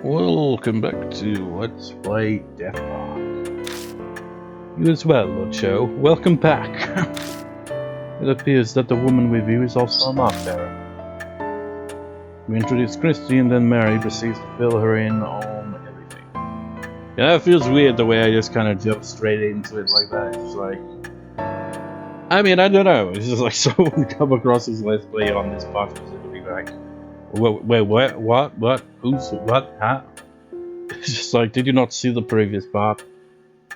Welcome back to Let's Play Death Park. You as well, Lord Cho. Welcome back. It appears that the woman with you is also a mark bearer. We introduce Christie and then Mary proceeds to fill her in on everything. Yeah, it feels weird the way I just kind of jump straight into it like that. It's like... I mean, I don't know. It's just like someone come across this Let's Play on this part specifically like... Wait, what? Who's, what, huh? It's just like, did you not see the previous part?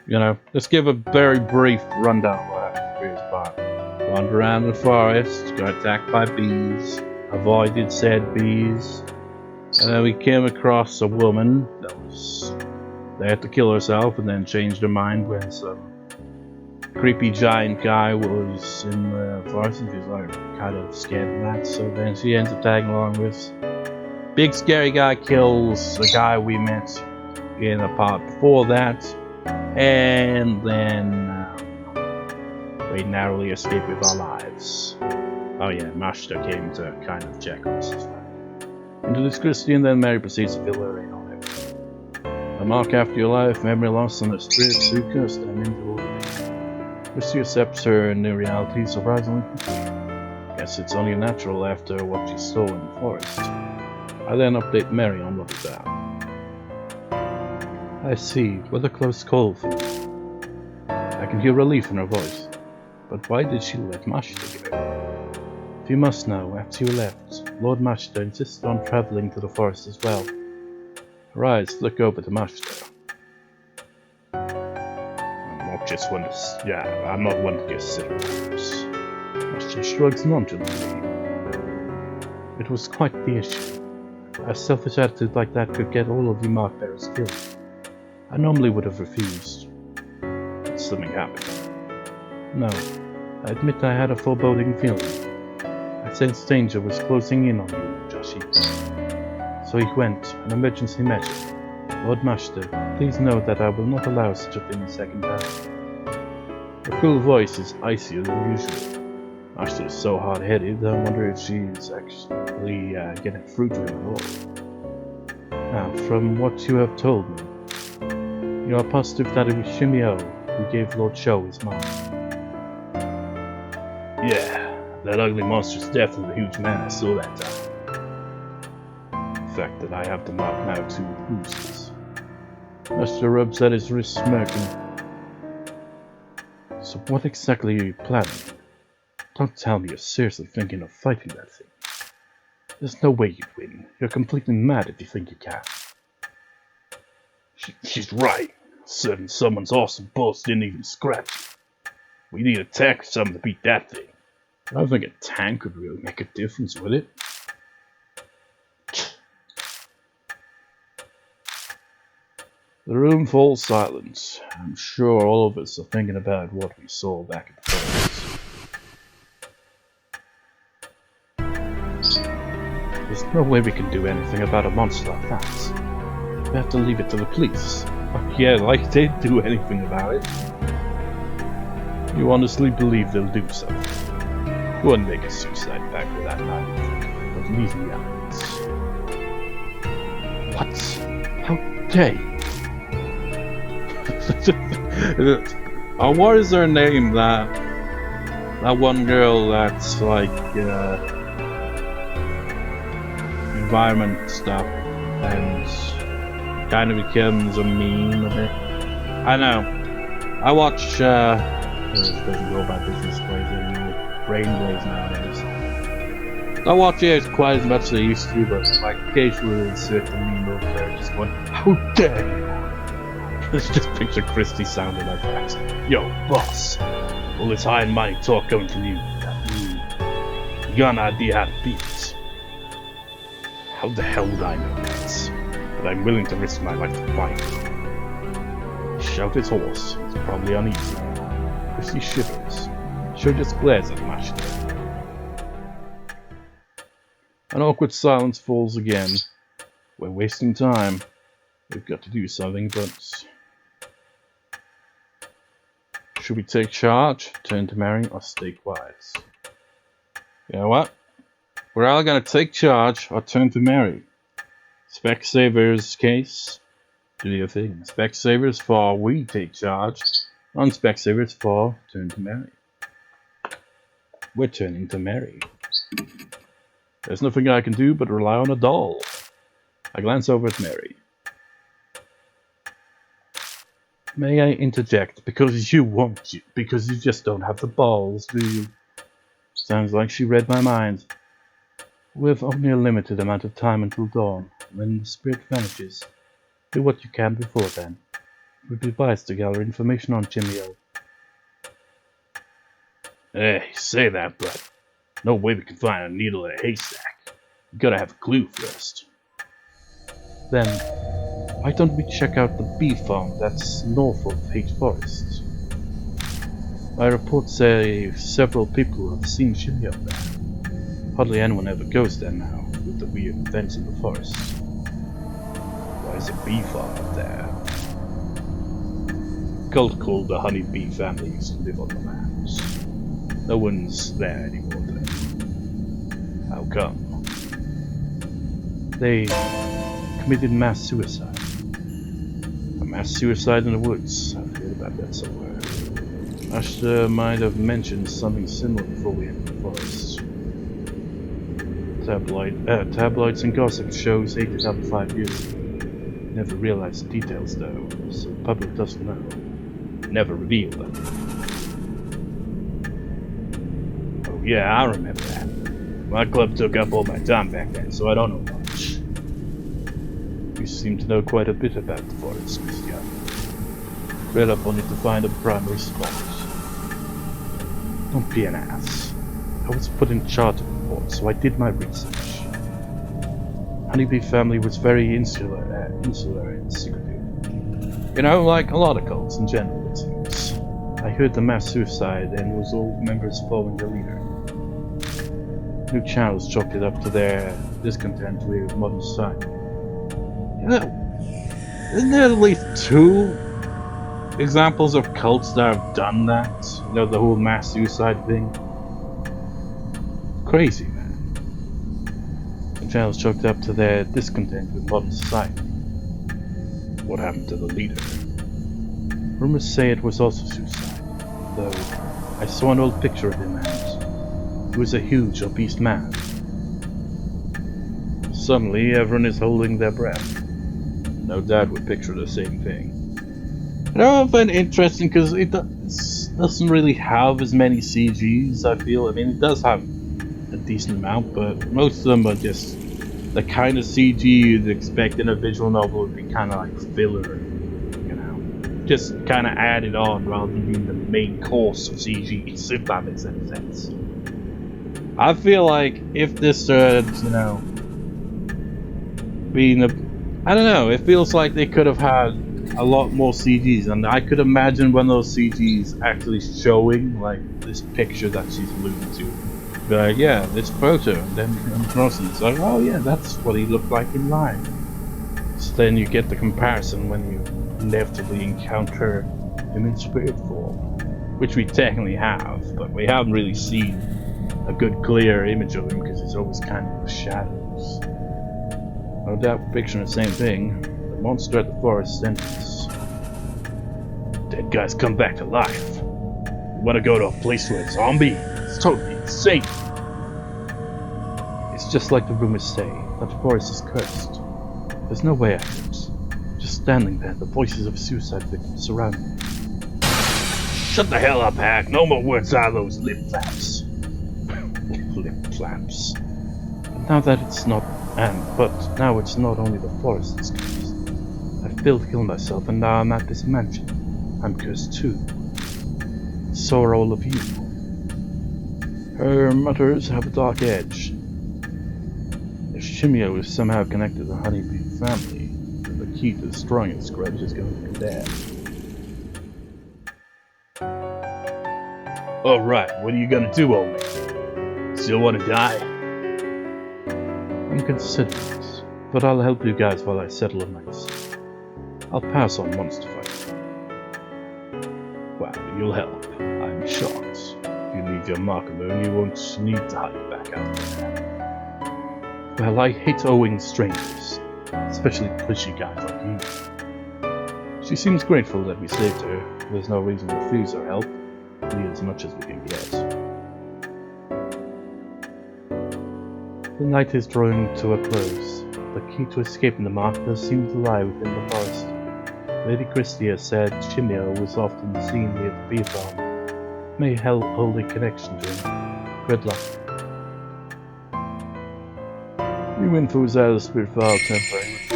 You know, let's give a very brief rundown of what happened in the previous part. Wandered around the forest, got attacked by bees, avoided said bees, and then we came across a woman that was there to kill herself and then changed her mind when some creepy giant guy was in the forest and she was like kind of scared of that, so then she ends up tagging along with big scary guy kills the guy we met in a part before that, and then we narrowly escaped with our lives. Oh yeah, Mashita came to kind of check on us as well. Introduce Christie and then Mary proceeds to fill her in on everything. A mark after your life, memory loss, and a spirit too cursed and into the living. Christie accepts her new reality surprisingly quickly. Guess it's only natural after what she saw in the forest. I then update Mary on what is out. I see, what a close call for you. I can hear relief in her voice. But why did she let Mashita go? If you must know, after you left, Lord Mashita insisted on travelling to the forest as well. Her eyes flick over to Mashita. I'm not one to just sit around. Mashita shrugs nonchalantly. It was quite the issue. A selfish attitude like that could get all of you mark bearers killed. I normally would have refused. But something happened. No, I admit I had a foreboding feeling. I sensed danger was closing in on you, Joshi. So he went, an emergency measure. Lord Mashita, please know that I will not allow such a thing a second time. Her cool voice is icier than usual. Mashita is so hard-headed, I wonder if she's actually getting through to him at all. Now, from what you have told me, you are positive that it was Shimi-O who gave Lord Cho his mark. Yeah, that ugly monster's definitely the huge man I saw that time. The fact that I have the mark now too proves. Mashita rubs at his wrist, smirking. So what exactly are you planning? Don't tell me you're seriously thinking of fighting that thing. There's no way you'd win. You're completely mad if you think you can. She's right. Certain someone's awesome boss didn't even scratch. We need a tank or something to beat that thing. I don't think a tank could really make a difference, would it? The room falls silent. I'm sure all of us are thinking about what we saw back at the forest. There's no way we can do anything about a monster like that. We have to leave it to the police. Yeah, like they'd do anything about it. You honestly believe they'll do so? Go and make a suicide pact with that night, but leave me out of this. What? How dare you? What is her name? That one girl that's like environment stuff and kind of becomes a meme of it. I know. I watch this doesn't go by business ways anymore. Brain waves nowadays. I watch it quite as much as I used to, but like occasionally certain meme over there just going, how dare you? Let's just picture Christie sounding like that. Yo, boss. All this high and mighty talk coming from you. You got an idea how to beat it. How the hell would I know that? But I'm willing to risk my life to fight. Shout his horse. He's probably uneasy. Christie shivers. Sure just glares at Mashita. An awkward silence falls again. We're wasting time. We've got to do something, but... Should we take charge, turn to Mary, or stay quiet? You know what? We're all gonna take charge or turn to Mary. Specsavers case. Do your thing. Specsavers for we take charge. On Specsavers for turn to Mary. We're turning to Mary. There's nothing I can do but rely on a doll. I glance over at Mary. May I interject? Because you won't. Because you just don't have the balls, do you? Sounds like she read my mind. We've only a limited amount of time until dawn. When the spirit vanishes, do what you can before then. It would be wise to gather information on Shimi-O. Hey, say that, but no way we can find a needle in a haystack. You gotta have a clue first. Then, why don't we check out the bee farm that's north of Hate Forest? My reports say several people have seen Shimi-O there. Hardly anyone ever goes there now, with the weird events in the forest. Why is a bee farm up there? A cult called the Honey Bee family used to live on the lands. No one's there anymore though. How come? They committed mass suicide. A mass suicide in the woods. I've heard about that somewhere. Mashita might have mentioned something similar before we entered the forest. Tabloids and gossip shows ate it up 5 years ago. Never realized the details though, so the public doesn't know. Never revealed them. Oh yeah, I remember that. My club took up all my time back then, so I don't know much. You seem to know quite a bit about the forest, Christie. Read up on it to find a primary spot. Don't be an ass. I was put in charge of the fort, so I did my research. Honeybee family was very insular and secretive. You know, like a lot of cults in general, it seems. I heard the mass suicide and was all members following the leader. New channels chalked it up to their discontent with modern society. You know, isn't there at least 2 examples of cults that have done that? You know, the whole mass suicide thing? Crazy, man. The channels chalked up to their discontent with modern society. What happened to the leader? Rumors say it was also suicide, though I saw an old picture of him and he was a huge, obese man. Suddenly, everyone is holding their breath. No doubt we picture the same thing. I find it interesting because it doesn't really have as many CGs, I feel. I mean, it does have a decent amount, but most of them are just the kind of CG you'd expect in a visual novel would be kind of like filler, you know. Just kind of added on rather than being the main course of CGs, if that makes any sense. I feel like if this you know, being I don't know, it feels like they could have had a lot more CGs, and I could imagine one of those CGs actually showing like this picture that she's alluding to. Be like, yeah, this photo, and then it's like, oh yeah, that's what he looked like in life. So then you get the comparison when you inevitably encounter him in spirit form, which we technically have, but we haven't really seen a good clear image of him because it's always kind of the shadows. No doubt we're picturing the same thing. The monster at the forest entrance. Dead guys come back to life. You want to go to a place where it's zombie? It's totally insane. It's just like the rumors say, that the forest is cursed. There's no way out. Just standing there, the voices of suicide victims surround me. Shut the hell up, Hack. No more words out of those lip flaps. Lip flaps. But now it's not only the forest that's cursed. I've failed to kill myself, and now I'm at this mansion. I'm cursed too. So are all of you. Her mutters have a dark edge. If Shimi-O is somehow connected to the Honeybee family, then the key to destroying its grudge is going to be there. Alright, what are you gonna do, old man? Still wanna die? I'm considering it, but I'll help you guys while I settle on myself. I'll pass on monster fighting. Well, you'll help. I'm shocked. If you leave your mark alone, you won't need to hike back out there. Well, I hate owing strangers. especially pushy guys like you. She seems grateful that we saved her. There's no reason to refuse her help. We need as much as we can get. The night is drawing to a close. The key to escaping the mark does seem to lie within the forest. Lady Christie has said Shimi-O was often seen near the bee farm. May hold a connection to him. Good luck. We went for Uza's spirit for our temporary refuge.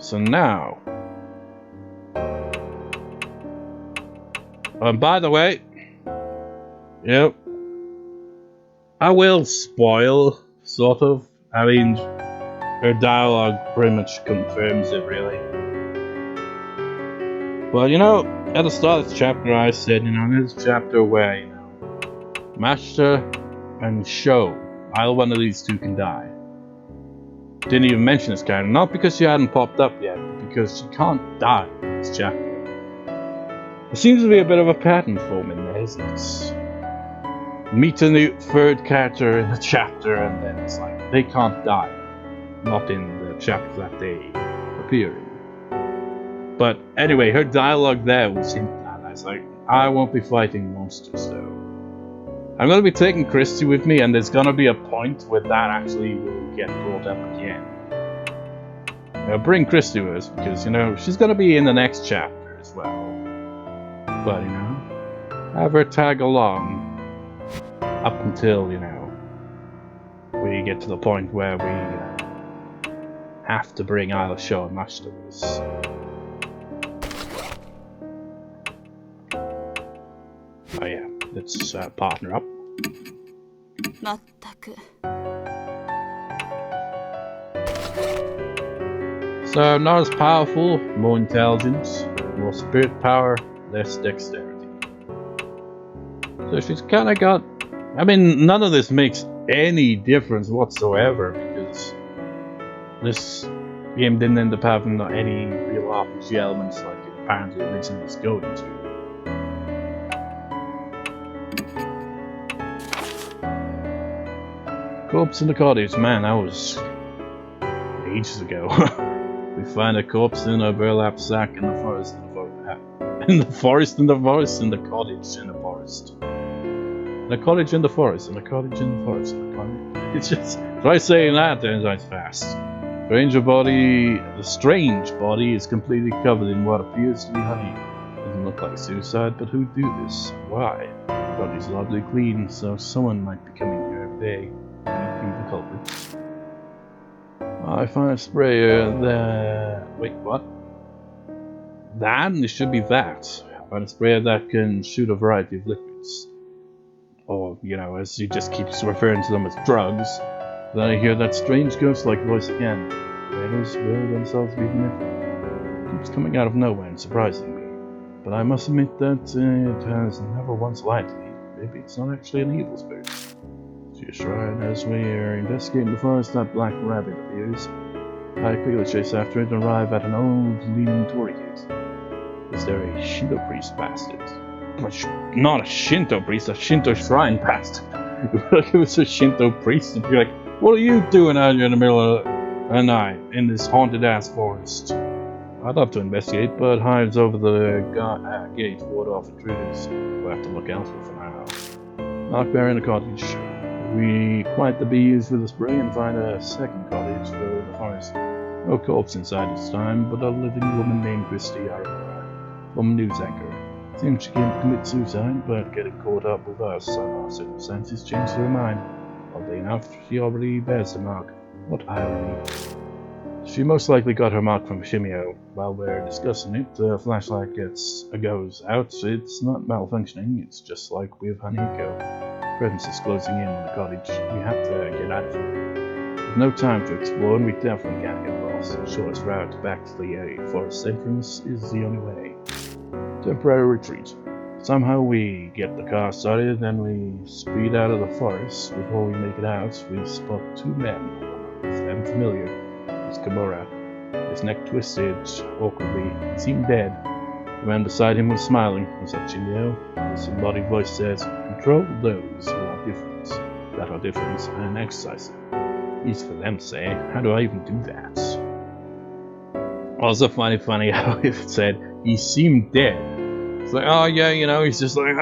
So now... by the way... Yep. I will spoil, sort of. I mean, her dialogue pretty much confirms it, really. But, you know, at the start of this chapter I said, you know, this chapter where, you know, Mashita and Sho, either one of these two can die. Didn't even mention this character, not because she hadn't popped up yet, but because she can't die in this chapter. There seems to be a bit of a pattern forming there, isn't it? Meet a new third character in the chapter, and then it's like, they can't die. Not in the chapter that they appear in. But anyway, her dialogue there was hinted at. I was like, I won't be fighting monsters though. I'm going to be taking Christie with me, and there's going to be a point where that actually will get brought up again. Bring Christie with us, because, you know, she's going to be in the next chapter as well. But, you know, have her tag along up until, you know, we get to the point where we have to bring either Sho and Mashita with us. Oh yeah, let's partner up. So, not as powerful, more intelligence, more spirit power, less dexterity. So she's kind of got... I mean, none of this makes any difference whatsoever, because this game didn't end up having any real RPG elements like it apparently originally was going to. Corpse in the cottage, man, that was ages ago. We find a corpse in a burlap sack in the forest, in the cottage in the forest. In a cottage in the forest, in a cottage in the forest, in a cottage. It's just, try saying that, then it's fast. The strange body is completely covered in what appears to be honey. Doesn't look like suicide, but who'd do this? Why? The body's lovely clean, so someone might be coming here every day. Who'd be the culprit? I find a sprayer there. Wait, what? That? It should be that. I find a sprayer that can shoot a variety of liquids. Or, you know, as he just keeps referring to them as drugs. Then I hear that strange ghost-like voice again. Favours will themselves be permitted. It keeps coming out of nowhere and surprising me. But I must admit that it has never once lied to me. Maybe it's not actually an evil spirit. To your shrine, as we are investigating the forest, that black rabbit appears. I quickly chase after it and arrive at an old leaning torii gate. Is there a Shinto priest past it? Not a Shinto priest, a Shinto shrine past it. If it was a Shinto priest, you'd be like, what are you doing out here in the middle of the night in this haunted-ass forest? I'd love to investigate, but hides over the gate ward off intruders. We'll have to look elsewhere for now. Mark Bear in the cottage. We quiet the bees with a spray and find a second cottage filled with the forest. No corpse inside this time, but a living woman named Christie, from news anchor. Seems she came to commit suicide, but getting caught up with us and our circumstances changed her mind. Oddly enough, she already bears the mark. What irony. She most likely got her mark from Shimi-O. While we're discussing it, the flashlight goes out. It's not malfunctioning, it's just like with Haniko. Presence is closing in on the cottage. We have to get out of here. With no time to explore, and we definitely can't get lost. The shortest route back to the forest entrance is the only way. Temporary retreat. Somehow we get the car started, then we speed out of the forest. Before we make it out, we spot two men. One of them familiar. It's Kimura. His neck twisted awkwardly. He seemed dead. The man beside him was smiling. Was that Shimi-O? A disembodied voice says, control those who are different, and exercise them. East for them, say. How do I even do that? Also funny how it said he seemed dead. It's like, oh yeah, you know, he's just like,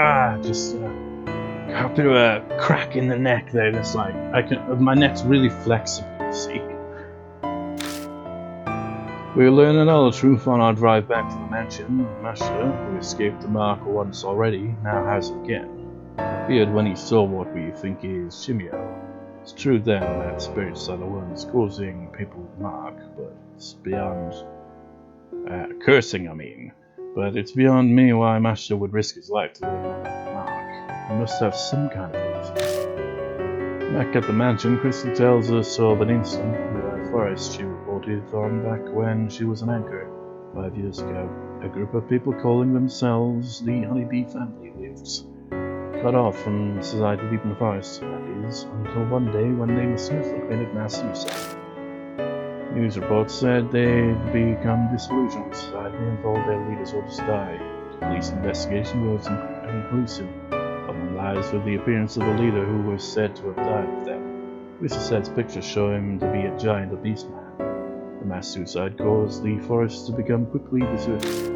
just got through a crack in the neck there. And it's like, my neck's really flexible, you see. We learned all the truth on our drive back to the mansion. Mashita, who escaped the mark once already, now has it again. Appeared when he saw what we think is Shimi-O. It's true then that spirits are the ones causing people with mark, but it's beyond cursing, I mean. But it's beyond me why Mashita would risk his life to live on that mark. He must have some kind of reason. Back at the mansion, Christie tells us of an incident in the forest she reported on back when she was an anchor 5 years ago. A group of people calling themselves the Honeybee family lived cut off from society deep in the forest, that is, until one day when they mysteriously committed mass suicide. News reports said they'd become disillusioned with society and told their leaders all just died. Police investigation was inconclusive. Someone lies with the appearance of the leader who was said to have died with them. Christie says pictures show him to be a giant or beast man. The mass suicide caused the forest to become quickly deserted.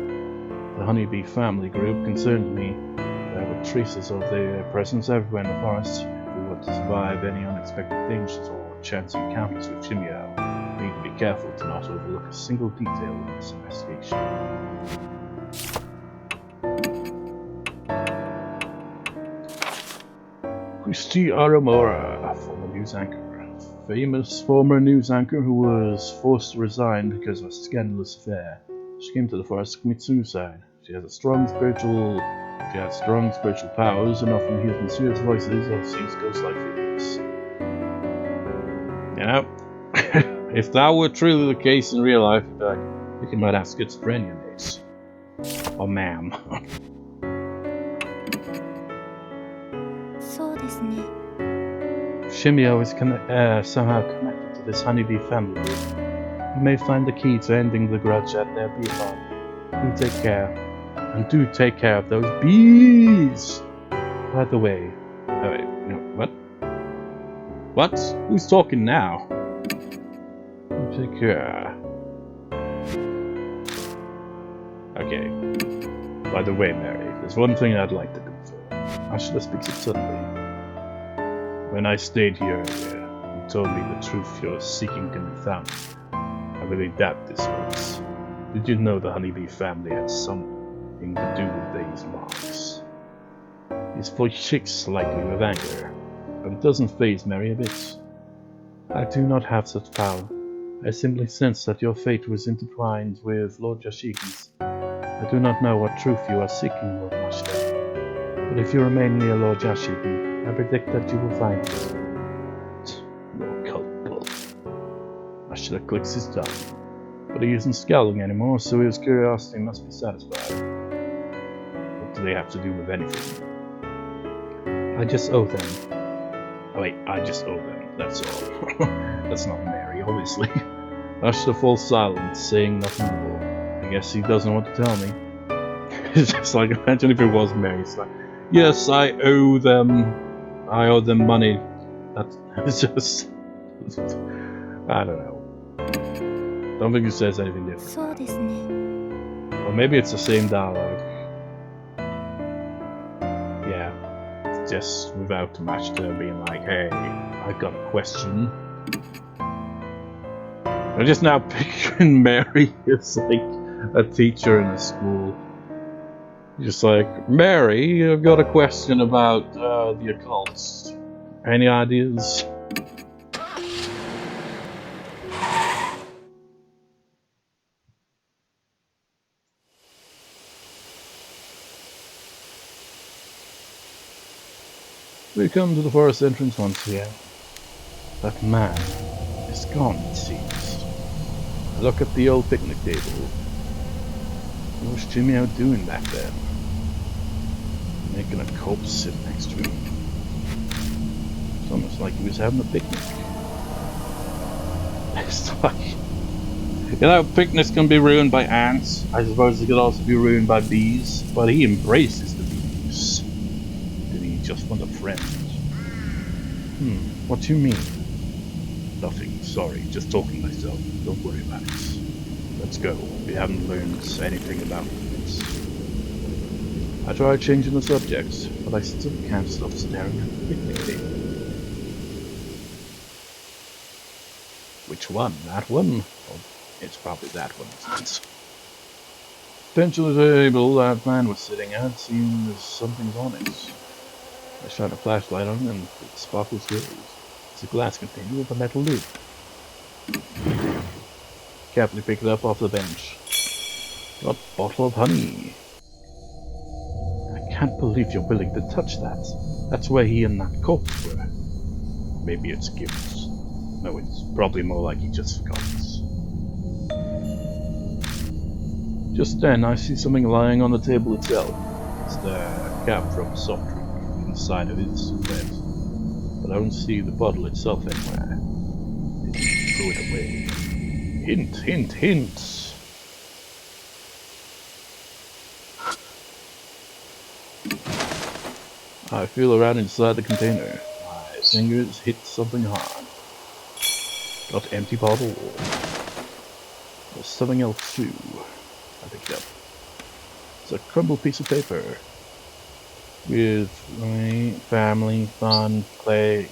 The Honeybee family group concerned me. There were traces of their presence everywhere in the forest. If we want to survive any unexpected dangers or chance encounters with Shimi-O, we need to be careful to not overlook a single detail in this investigation. Christie Aramora, former news anchor. Famous former news anchor who was forced to resign because of a scandalous affair. She came to the forest to commit suicide. She has strong spiritual powers and often hears mysterious voices or sees ghost-like figures. You know, if that were truly the case in real life, you'd be like, you might have schizophrenia, mate. Or ma'am. Shimi-O is somehow connected to this Honeybee family group. You may find the key to ending the grudge at their bee farm. Do take care. And do take care of those bees! By the way... Oh wait, no, what? What? Who's talking now? Take care. Okay. By the way, Mary, there's one thing I'd like to confirm. Mashita speaks it suddenly. When I stayed here earlier, you told me the truth you're seeking can be found. I really doubt this was. Did you know the Honeybee family had something to do with these marks? His voice shakes slightly with anger, but it doesn't faze Mary a bit. I do not have such power. I simply sense that your fate was intertwined with Lord Yashiki's. I do not know what truth you are seeking, Lord Mashita. But if you remain near Lord Yashiki, I predict that you will find it. More culpable. Mashita clicks his tongue. But he isn't scowling anymore, so his curiosity must be satisfied. What do they have to do with anything? I just owe them. Oh wait, I just owe them, that's all. That's not Mary, obviously. Mashita falls silent, saying nothing more. I guess he doesn't want to tell me. It's just like, imagine if it was Mary. It's like, yes, I owe them money. That's just... I don't know. Don't think he says anything different. Or maybe it's the same dialogue. Yeah. It's just without Mashita being like, hey, I've got a question. I'm just now picturing Mary as like a teacher in a school. Just like, Mary, I've got a question about the occult. Any ideas? We come to the forest entrance once again. That man is gone, it seems. I look at the old picnic table. What was Shimi-O doing back then? Making a corpse sit next to him. It's almost like he was having a picnic. It's like... You know, picnics can be ruined by ants. I suppose it could also be ruined by bees. But he embraces the bees. Did he just want a friend? What do you mean? Nothing, sorry, just talking myself. Don't worry about it. Let's go. We haven't learned anything about this. I tried changing the subject, but I still can't stop staring at the picnic table. Which one? That one? Well, it's probably that one, isn't it? Bench of the table that man was sitting at seems something's on it. I shine a flashlight on and it sparkles gold. It's a glass container with a metal lid. Carefully pick it up off the bench. A bottle of honey. I can't believe you're willing to touch that. That's where he and that corpse were. Maybe it's gifts. No, it's probably more like he just forgot it. Just then, I see something lying on the table itself. It's the cap from a soft drink inside of his bed. But I don't see the bottle itself anywhere. He threw it away. Hint, hint, hint! I feel around inside the container. My fingers hit something hard. Got empty bottle. There's something else too. I pick it up. It's a crumbled piece of paper. With family, fun, play,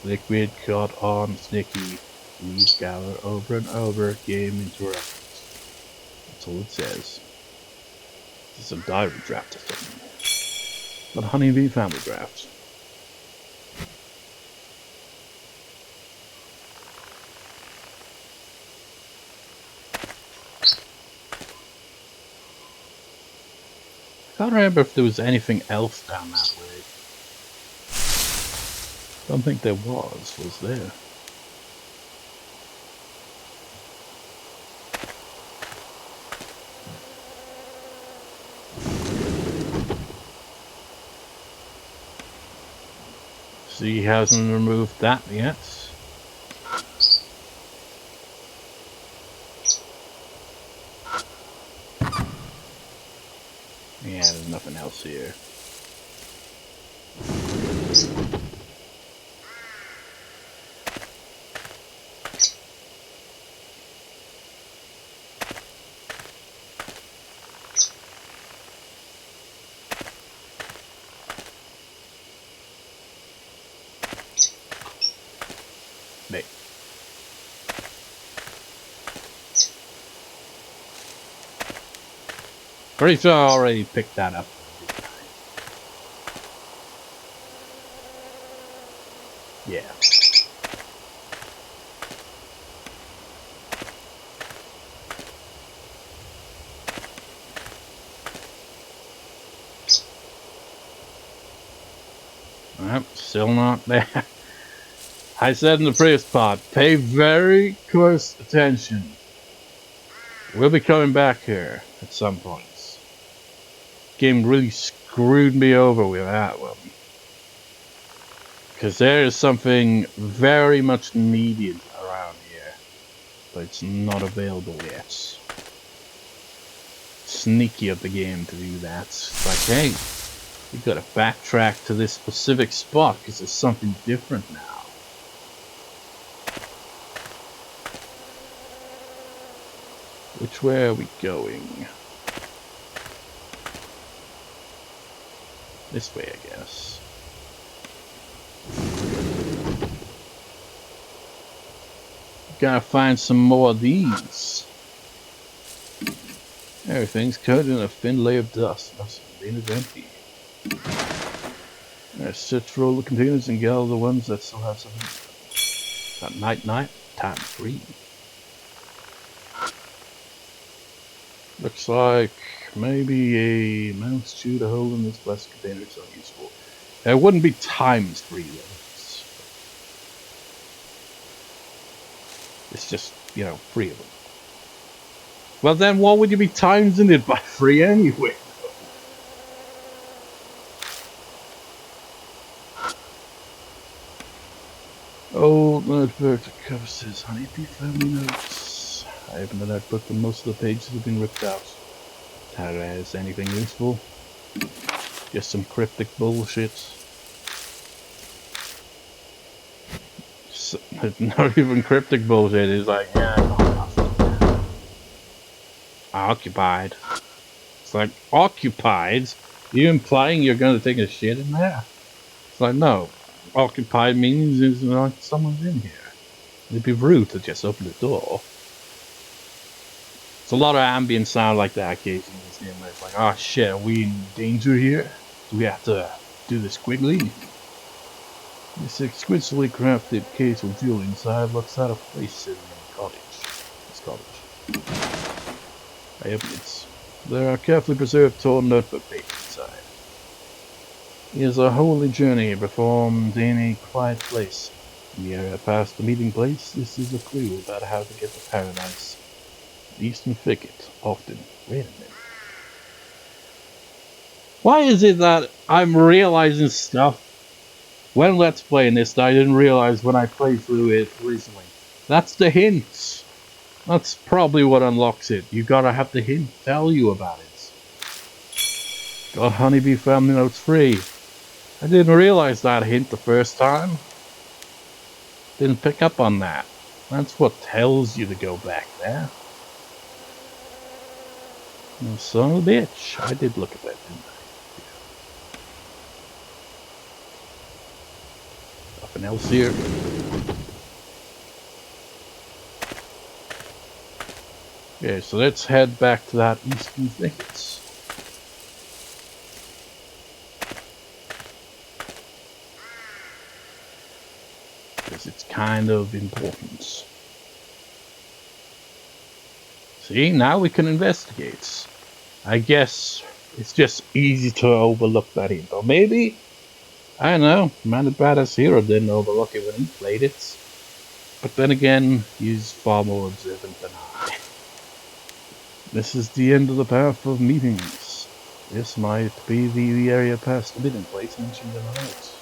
liquid, caught on, sticky. We scour over and over, game interrupted. That's all it says. It's a diary draft or something. But honeybee family draft. I can't remember if there was anything else down that way. Don't think there was there? See, he hasn't removed that yet. Yeah, there's nothing else here. Wait. Pretty sure I already picked that up. Yeah. Alright, still not there. I said in the previous part, pay very close attention. We'll be coming back here at some point. Game really screwed me over with that one. Because there is something very much needed around here. But it's not available yet. Sneaky of the game to do that. It's like, hey, you gotta backtrack to this specific spot because there's something different now. Which way are we going? This way, I guess. Gotta find some more of these. Everything's covered in a thin layer of dust. Must mean it's empty. I search for all the containers and gather the ones that still have something. Got night, time 3. Looks like maybe a mouse chewed a hole in this plastic container is unuseful. It wouldn't be times 3 though. It's just, you know, 3 of them. Well then, what would you be timesing it by 3 anyway? Old notebook that covers says honeybee family notes. I opened the notebook and most of the pages have been ripped out. Doubt it has anything useful. Just some cryptic bullshit. It's not even cryptic bullshit. It's like, yeah, occupied. It's like, occupied? You implying you're gonna take a shit in there? It's like, no. Occupied means it's like someone's in here. It'd be rude to just open the door. It's a lot of ambient sound like that occasionally in this game where it's like, oh shit, are we in danger here? Do we have to do this quickly? This exquisitely crafted case of jewelry inside looks out of place in a cottage. This cottage. I open it. There are carefully preserved torn notebook pages inside. It is a holy journey performed in a quiet place. In the area past the meeting place, this is a clue about how to get to paradise. The eastern thicket, often. Wait a minute. Why is it that I'm realizing stuff when Let's Playing this that I didn't realize when I played through it recently? That's the hints. That's probably what unlocks it. You gotta have the hint tell you about it. Got Honeybee Family Notes free. I didn't realize that hint the first time. Didn't pick up on that. That's what tells you to go back there. You son of a bitch. I did look at that, didn't I? Yeah. Nothing else here. Okay, so let's head back to that eastern thickets. Because it's kind of important. See, now we can investigate. I guess it's just easy to overlook that hint. Or maybe, I don't know, Man the Badass Hero didn't overlook it when he played it. But then again, he's far more observant than I. This is the end of the path of meetings. This might be the area past the meeting place mentioned in the notes.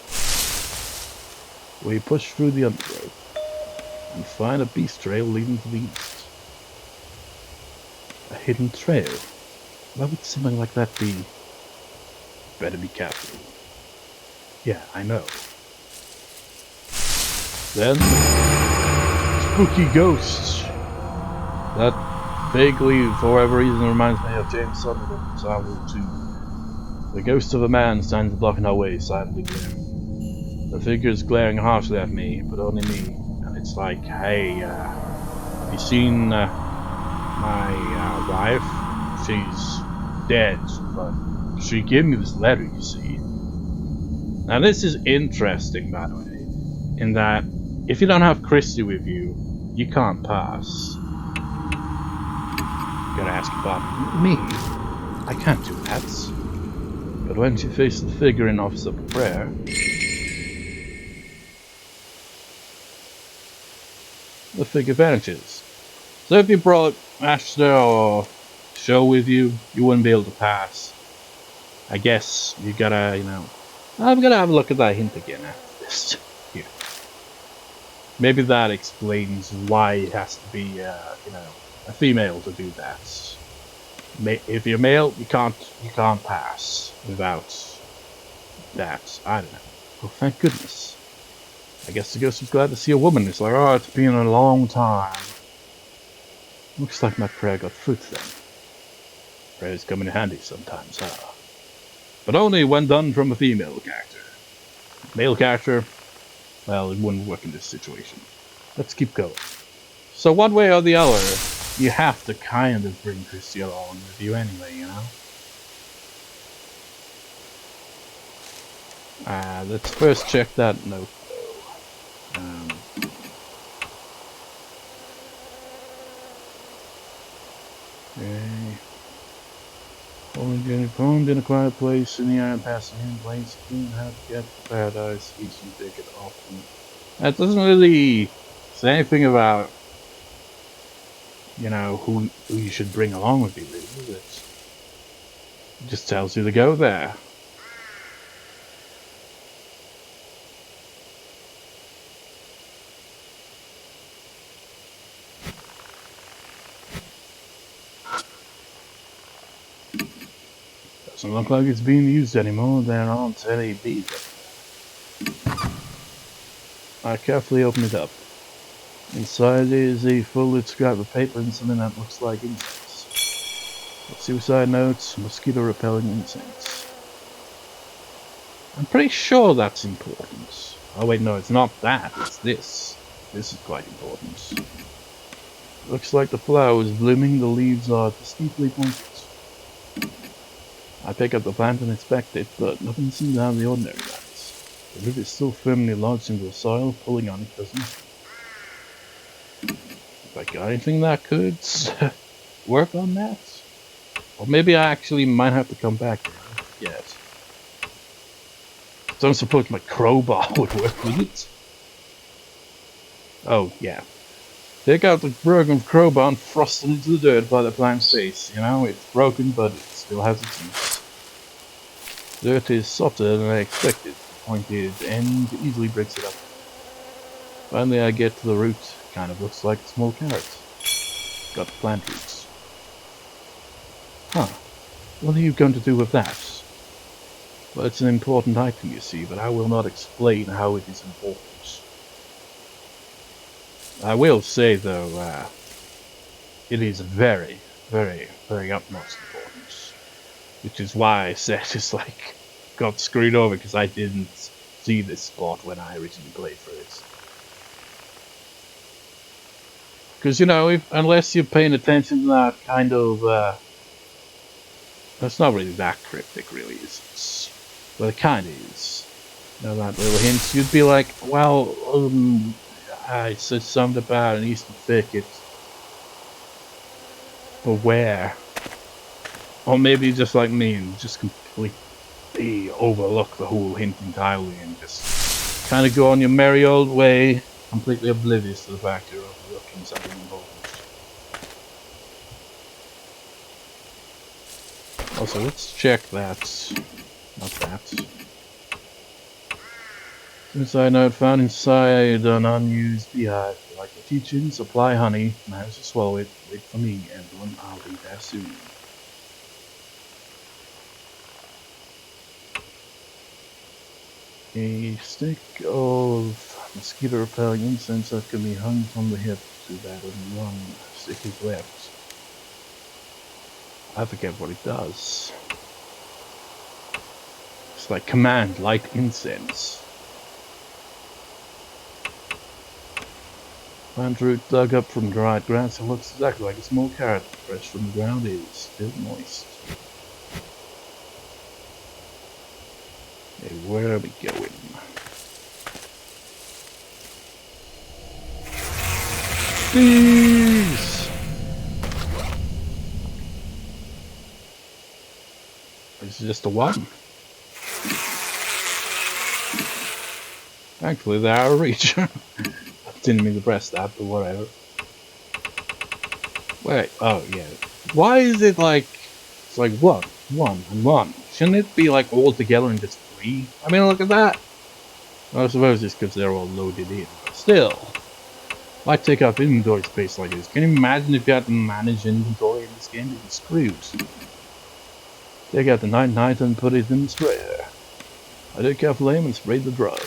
We push through the undergrowth and find a beast trail leading to the east. A hidden trail. Why would something like that be? Better be careful. Yeah, I know. Then, spooky ghosts. That vaguely, for whatever reason, reminds me of James Sunderland's Silent 2. The ghost of a man stands blocking our way, silently glaring. The figure's glaring harshly at me, but only me. And it's like, hey, have you seen my wife? She's dead, but she gave me this letter, you see. Now this is interesting, by the way, in that if you don't have Christie with you, you can't pass. Gotta ask about me. I can't do that. But when she faced the figure in Office of Prayer, the figure vanishes. So if you brought Mashita or Show with you, you wouldn't be able to pass. I guess you gotta, you know, I'm gonna have a look at that hint again after this. Here. Maybe that explains why it has to be, you know, a female to do that. If you're male, you can't pass without that. I don't know. Oh, thank goodness. I guess the ghost was glad to see a woman. It's like, oh, it's been a long time. Looks like my prayer got through to them. Prayers come in handy sometimes, huh? But only when done from a female character. Male character, well, it wouldn't work in this situation. Let's keep going. So one way or the other, you have to kind of bring Christie along with you anyway, you know? Let's first check that note, though. Okay. Only getting formed in a quiet place in the iron passing in place, clean how to get to paradise, each and take it often. That doesn't really say anything about, you know, who you should bring along with you, really, it just tells you to go there. Doesn't look like it's being used anymore. There aren't any bees up there. I carefully open it up. Inside is a folded scrap of paper and something that looks like incense. Suicide notes, mosquito-repelling incense. I'm pretty sure that's important. Oh wait, no, it's not that, it's this. This is quite important. Looks like the flower is blooming, the leaves are distinctly pointed. I pick up the plant and inspect it, but nothing seems out of the ordinary about it. The root is still firmly lodged into the soil, pulling on it does nothing. If I got anything that could work on that? Or maybe I actually might have to come back there. I forget. Don't suppose my crowbar would work with it. Oh, yeah. Take out the broken crowbar and thrust it into the dirt by the plant's base. You know, it's broken, but it still has its use. Dirt is softer than I expected. The pointed end easily breaks it up. Finally, I get to the root. Kind of looks like a small carrot. Got plant roots. Huh. What are you going to do with that? Well, it's an important item, you see, but I will not explain how it is important. I will say, though, it is very, very, very utmost important. Which is why I said it's like, got screwed over, because I didn't see this spot when I originally played through it. Because, you know, unless you're paying attention to that kind of, that's not really that cryptic, really, is it? But it kind of is. You know, that little hints, you'd be like, well, I said something about an Eastern thicket. But where? Or maybe just like me and just completely overlook the whole hint entirely and just kind of go on your merry old way, completely oblivious to the fact you're overlooking something important. Also, let's check that. Not that. Suicide note found inside an unused beehive. Like the teaching, supply honey, manage to swallow it, wait for me, everyone, I'll be there soon. A stick of mosquito repelling incense that can be hung from the hip to that of one stick is left. I forget what it does. It's like command light incense. Plant root dug up from dried grass. It looks exactly like a small carrot. Fresh from the ground, it is still moist. Okay, where are we going? These! This is just a one. Thankfully, they're out of reach. Didn't mean to press that, but whatever. Wait, oh yeah. Why is it like, it's like what? One and one. Shouldn't it be like all together and just three? I mean, look at that. Well, I suppose it's because they're all loaded in, but still. Why take up inventory space like this? Can you imagine if you had to manage inventory in this game? You'd be screwed. Take out the night and put it in the sprayer. I did careful aim and sprayed the drug.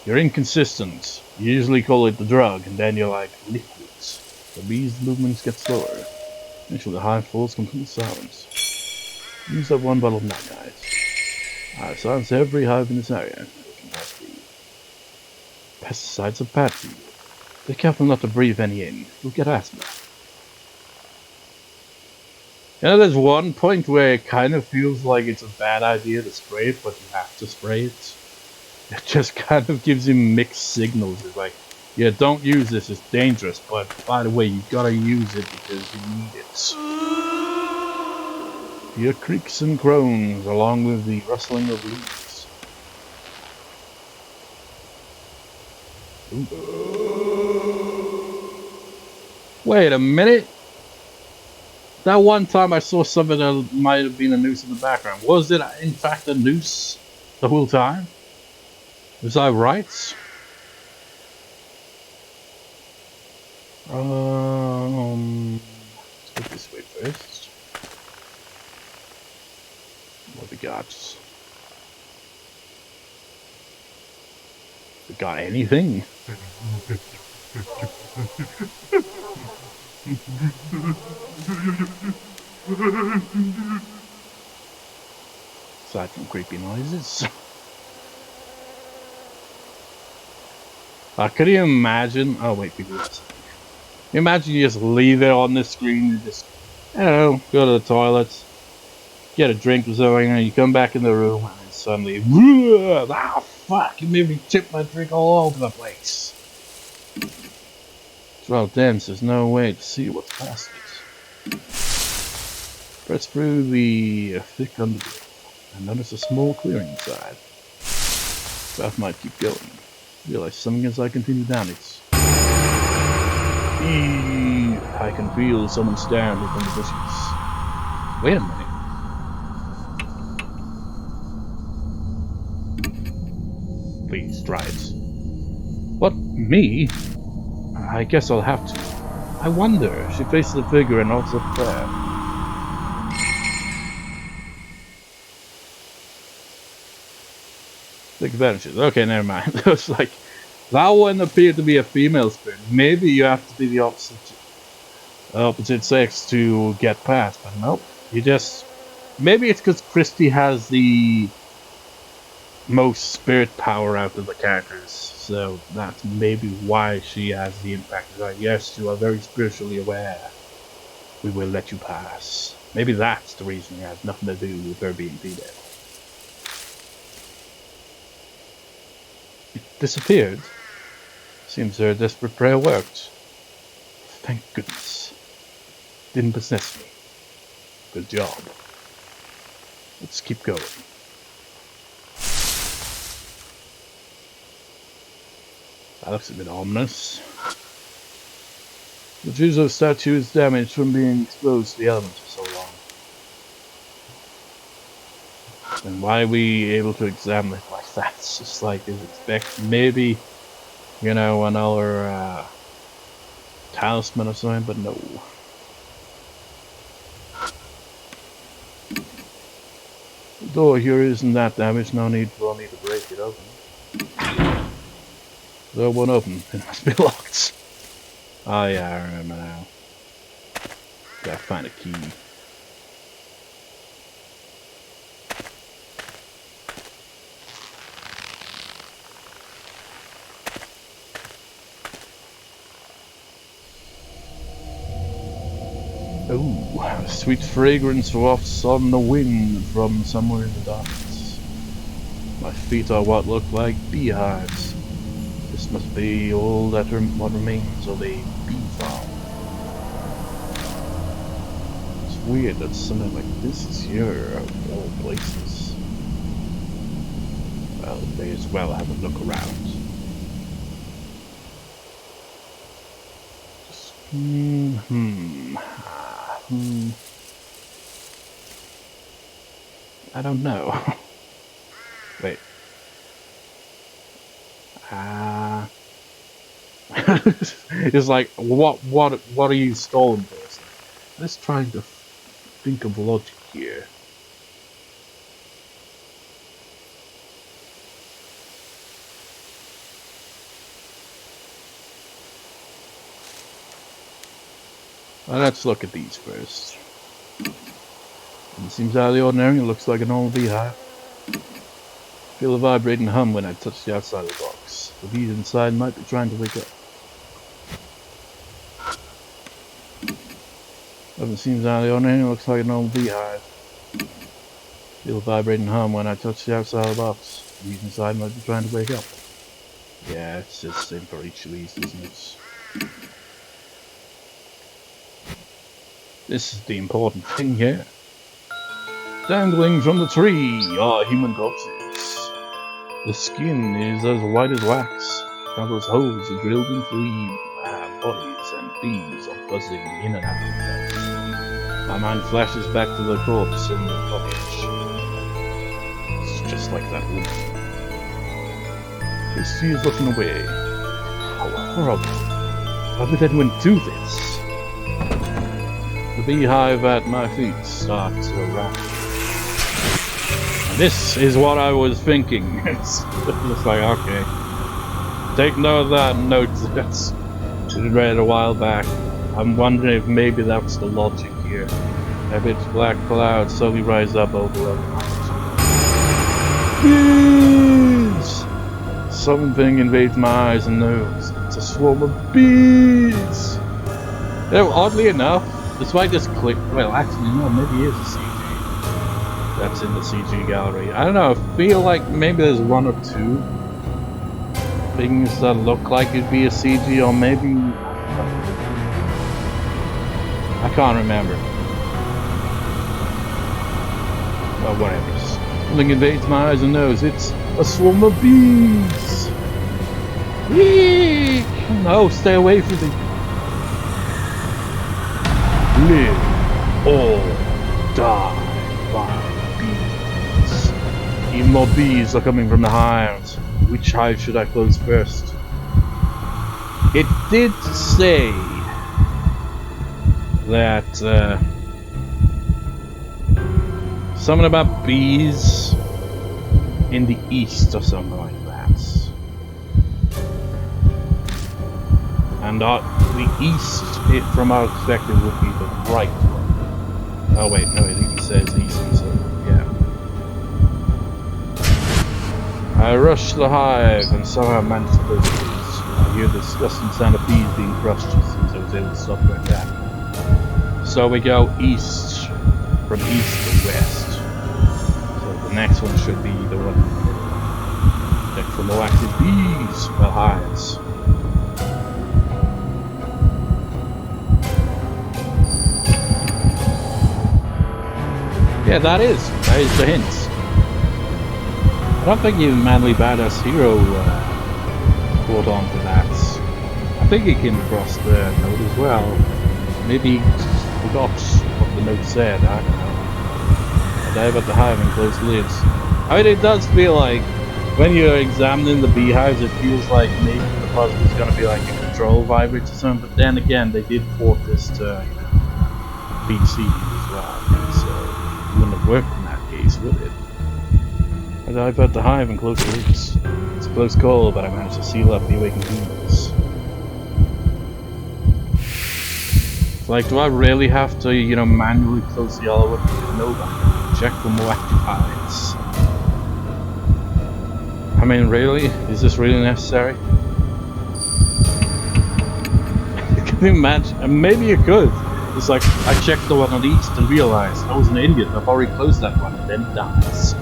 You're inconsistent. You usually call it the drug, and then you're like, liquids. The bee's movements get slower. Eventually the hive falls complete silence. Use that one bottle of night. I silence every hive in this area. Pesticides are bad for you. Be careful not to breathe any in. You'll get asthma. You know, there's one point where it kind of feels like it's a bad idea to spray it, but you have to spray it. It just kind of gives you mixed signals. It's like, yeah, don't use this, it's dangerous, but by the way, you gotta use it because you need it. Hear creaks and groans along with the rustling of leaves. Ooh. Wait a minute! That one time I saw something that might have been a noose in the background. Was it in fact a noose the whole time? Was I right? Let's go this way first. What we got? We got anything? Aside from creepy noises. Could you imagine? Oh wait, people. Imagine you just leave it on the screen and just, I don't know, go to the toilet, get a drink or something, and you come back in the room and then suddenly, ah fuck, you made me tip my drink all over the place. It's rather dense, there's no way to see what's past it. Press through the thick undergrowth and notice a small clearing inside. Path might keep going. Realize something as I continue down it. I can feel someone staring from the bushes. Wait a minute. Please, try it. What? Me? I guess I'll have to. I wonder. She faces the figure and offers a prayer. Take advantage. Okay, never mind. It was like, that one appeared to be a female spirit. Maybe you have to be the opposite sex to get past, but nope. You just... Maybe it's because Christie has the most spirit power out of the characters, so that's maybe why she has the impact. Like, yes, you are very spiritually aware. We will let you pass. Maybe that's the reason. It has nothing to do with her being female. It disappeared. Seems her desperate prayer worked. Thank goodness. Didn't possess me. Good job. Let's keep going. That looks a bit ominous. The Juzo statue is damaged from being exposed to the elements for so long. Then why are we able to examine it like that? It's just like is expect maybe, you know, another talisman or something, but no. The door here isn't that damaged, no need for me to break it open. The door won't open, it must be locked. Oh yeah, I remember now. Gotta find a key. Ooh, a sweet fragrance wafts on the wind from somewhere in the darkness. My feet are what look like beehives. This must be all that what remains of a bee farm. It's weird that something like this is here of all places. Well, may as well have a look around. I don't know. Wait. It's like, what are you stalling for? Let's try to think of logic here. Well, let's look at these first. It seems out of the ordinary. It looks like a normal beehive. Feel a vibrating hum when I touch the outside of the box. The bees inside might be trying to wake up. Nothing seems out of the ordinary. It looks like a normal beehive. Feel a vibrating hum when I touch the outside of the box. The bees inside might be trying to wake up. Yeah, it's just the same for each of these, isn't it? This is the important thing here. Dangling from the tree are human corpses. The skin is as white as wax. Countless holes are drilled into the bodies, and bees are buzzing in and out of them. My mind flashes back to the corpse in the cottage. It's just like that woman. Christie is looking away. How horrible. How did anyone do this? The beehive at my feet starts to rattle. And this is what I was thinking. It's just like, okay. Take note of that note that's read a while back. I'm wondering if maybe that's the logic here. A bit black clouds slowly rise up over the bees! Something invades my eyes and nose. It's a swarm of bees! You know, oddly enough, despite this clip, well, actually, no, maybe it is a CG. That's in the CG gallery. I don't know, I feel like maybe there's one or two things that look like it'd be a CG, or maybe I can't remember. Well, whatever. Something invades my eyes and nose. It's a swarm of bees. Eek! No, stay away from me. Live or die by bees. Even more bees are coming from the hives. Which hive should I close first? It did say that something about bees in the east or something like that. And the east, from our perspective, would be the right one. Oh wait, no, I think it says east, so yeah. I rushed to the hive and somehow managed to close the bees. I hear the disgusting sound of bees being crushed as soon as I was able to stop their attack. So we go east, from east to west. So the next one should be the one check for no active bees, well, hives. Yeah, that is the hint. I don't think even Manly Badass Hero caught on to that. I think he came across the note as well. Maybe he forgot what the note said, I don't know. I dive at the hive and close the lids. I mean, it does feel like, when you're examining the beehives, it feels like maybe the puzzle is going to be like a control vibrate or something, but then again, they did port this to, PC as well, so it wouldn't have worked in that case, would it? I dive at the hive and close the lids. It's a close call, but I managed to seal up the awakened bees. Like, do I really have to, manually close the other one? No, check for more active hives. I mean, really? Is this really necessary? Can you imagine? Maybe you could. It's like, I checked the one on the east and realized I was an idiot. I've already closed that one, and then it dies.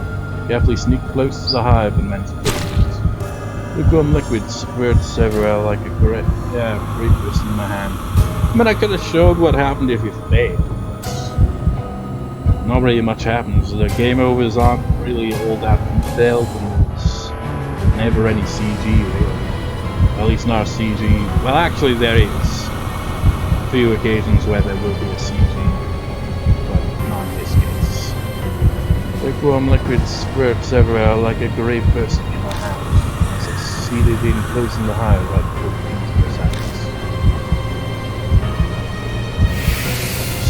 Carefully sneak close to the hive and manage to close it. Lukewarm liquid squirts everywhere like a great person in my hand. I mean, I could have showed what happened if you failed. Not really much happens. The game overs aren't really all that detailed, and there's never any CG really. At least not a CG. Well, actually, there is a few occasions where there will be a CG, but not in this case. Lukewarm liquid squirts everywhere like a great person in my hand. I succeeded in closing the hive right before the bees burst out.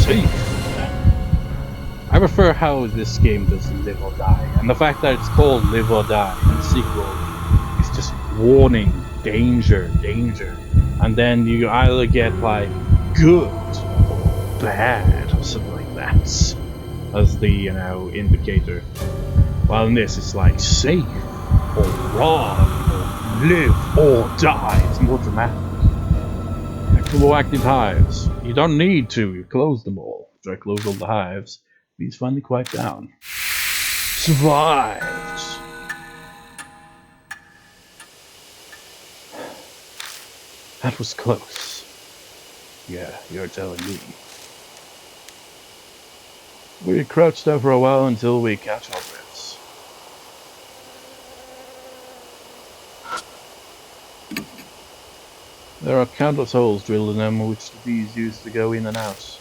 Safe. I prefer how this game does live or die, and the fact that it's called Live or Die in the sequel is just warning, danger, danger, and then you either get like good or bad or something like that as the indicator. While in this it's like safe or run or live or die. It's more dramatic. Actual active hives. You don't need to. You close them all. After I close all the hives, bees finally quiet down. Survived! That was close. Yeah, you're telling me. We crouched there for a while until we catch our breaths. There are countless holes drilled in them which the bees use to go in and out.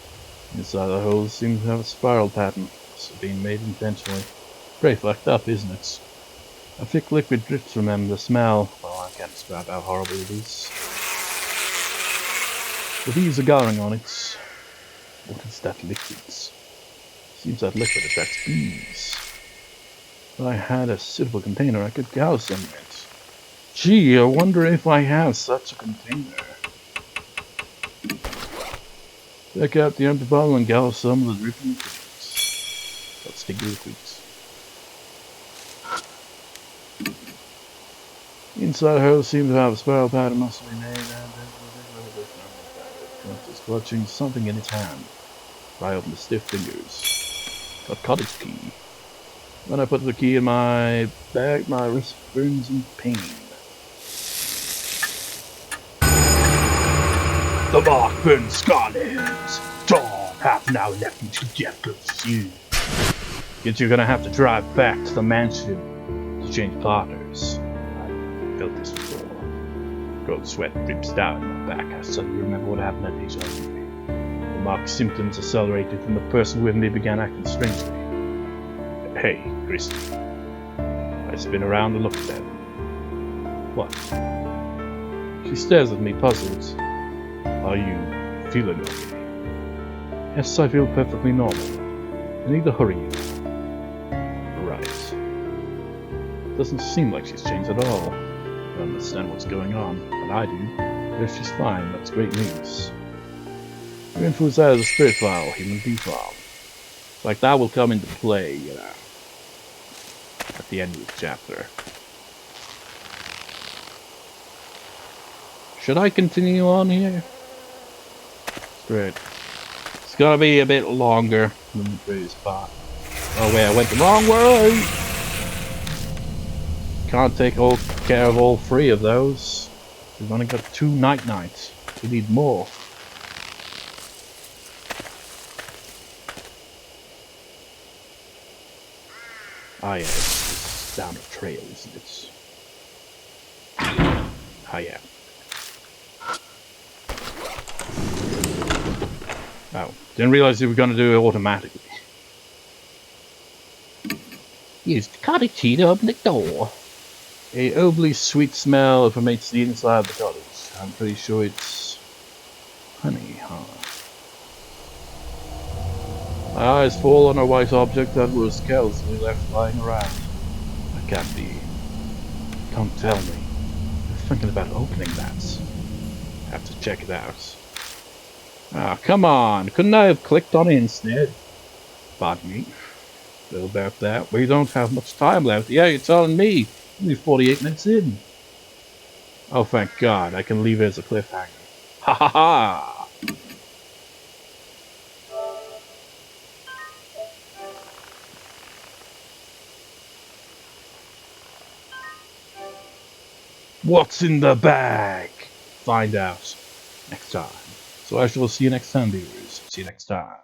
Inside the holes seem to have a spiral pattern. It's being made intentionally. Very fucked up, isn't it? A thick liquid drips from them. The smell, well, I can't describe how horrible it is. The bees are gathering on it. What is that liquid? Seems that liquid attracts bees. If I had a suitable container, I could house them in it. Gee, I wonder if I have such a container. Check out the empty bottle and gather some of the dripping liquids. That's sticky liquids. Inside her seemed to have a spiral pattern must be made and is clutching something in its hand. I opened the stiff fingers. A cottage key. When I put the key in my bag, my wrist burns in pain. The mark burns scarlet. Dawn, half an hour left until death closes you. Guess you're gonna have to drive back to the mansion to change partners. I felt this before. Cold sweat drips down my back. I suddenly remember what happened at Deja Vu. The marked symptoms accelerated and the person with me began acting strangely. Hey, Christie. I spin around and look at them. What? She stares at me, puzzled. Are you feeling okay? Yes, I feel perfectly normal. I need to hurry you. Right. Doesn't seem like she's changed at all. I don't understand what's going on, but I do. But if she's fine, that's great news. Your info is out of the spirit file, human B file. Like that will come into play, you know, at the end of the chapter. Should I continue on here? Great. It's gonna be a bit longer than the previous part. Oh wait, I went the wrong way! Can't take care of all three of those. We've only got 2 night-nights. We need more. Ah yeah, it's down a trail, isn't it? Ah yeah. Oh, didn't realize you were going to do it automatically. Use the cottage key to open the door. A overly sweet smell permeates the inside of the cottage. I'm pretty sure it's honey, huh? My eyes fall on a white object that was carelessly left lying around. That can't be. Don't tell me. You're thinking about opening that. Have to check it out. Ah, come on. Couldn't I have clicked on it instead? Pardon me. Still about that. We don't have much time left. Yeah, you're telling me. Only 48 minutes in. Oh, thank God. I can leave it as a cliffhanger. Ha ha ha! What's in the bag? Find out next time. So I shall see you next time, viewers. See you next time.